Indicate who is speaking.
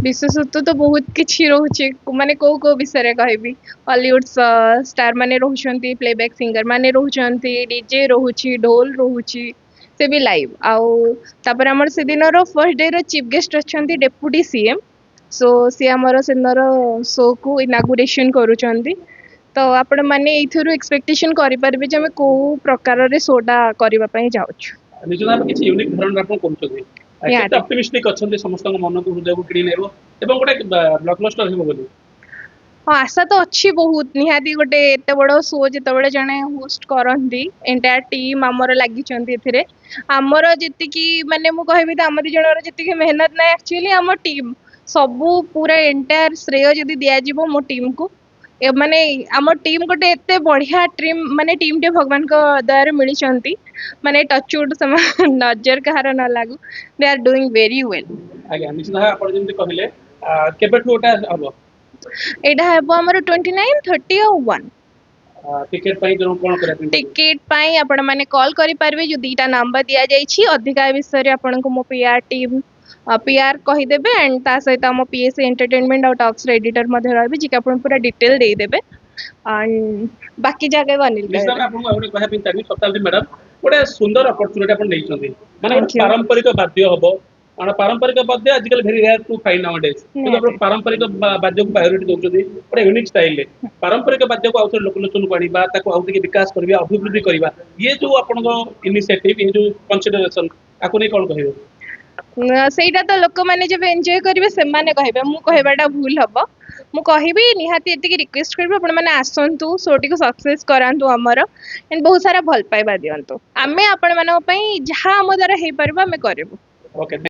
Speaker 1: विशेषत्व तो बहुत किसी रोचे माने को विषय कहबी हॉलीवुड स्टार माने रोचंती प्लेबैक सिंगर माने रोचंती डीजे रोची ढोल रोची से भी लाइव आउ तापर हमर से दिन रो फर्स्ट डे रो चीफ गेस्ट अछंती डेप्यूटी सीएम सो सी हमर से दिन रो शो को इनागुरेशन करूचंती तो आपण माने एथुरु एक्सपेक्टेशन करि परबे जे हम को प्रकार रे सोडा करबा पई जाउछु
Speaker 2: निज भाव किसी यूनिक धरण आपण करूछथि केते ऑप्टिमिस्टिक अछंती समस्त मन को हृदय को किनी नेबो एवं गोटे ब्लॉकबस्टर हेबो बोली
Speaker 1: हाँ आशा तो अच्छी बहुत निहाती गोटे एत बड़ शो जिते जड़े होस्ट करती एंटायर टीम आमर लगी आमर जी माने मु कहबी तो आम दिजर जी मेहनत ना एक्चुअली आम टीम सबू पूरा एंटायर श्रेय जदि दिज्व मो टीम को माने आम टीम गोटे एत बढ़िया टीम माने टीम टे भगवान को दयार मिली माने टचवुड नजर कहार न लागू they are doing very well
Speaker 2: आज्ञा निश्चित भाव आपण जेंति कहिले केबेठु ओटा हबो
Speaker 1: एटा हेबो हमर 29 30 और 1
Speaker 2: टिकट पाई जरूर कोन करे
Speaker 1: टिकट पाई आपण माने कॉल करि पारबे जो दीटा नंबर दिया जाई छी अधिका विषय रे आपण को मो पीआर टीम पीआर कहि देबे एंड ता सहित हम पीएसए एंटरटेनमेंट और टॉक्स रे एडिटर मध्ये रहबे जे आपण पूरा डिटेल दे देबे एंड बाकी जगह अनिल
Speaker 2: निश्चित आपण आउटे कहा पिन ताबी शताब्दी मैडम गोटे सुंदर अपॉर्चुनिटी आपण नै छथि माने पारंपरिक वाद्य हबो और पारंपरिक वाद्य आजकल very rare to find nowadays तो आपण पारंपरिक वाद्य को प्रायोरिटी दोछथि गोटे यूनिक स्टाइल ले पारंपरिक वाद्य को आउथे लोकलोचन को आनिबा ताको आउथे के विकास करबा अभिवृद्धि करबा ये जो आपण को इनिशिएटिव ये जो कंसीडरेशन आको नै कोन कहिबो
Speaker 1: सेटा तो लोक माने जब एन्जॉय करिवे से माने कहबे मु कहबाटा भूल हबो मु कहबी निहाती एति रिक्वेस्ट करबे आपण माने आसंतु सोटी को सक्सेस करांतु हमर एंड बहुत सारा भल पाइबा दियंतु आमे आपण माने पई जहां हम द्वारा हे परबा हमें करबो
Speaker 2: ओके।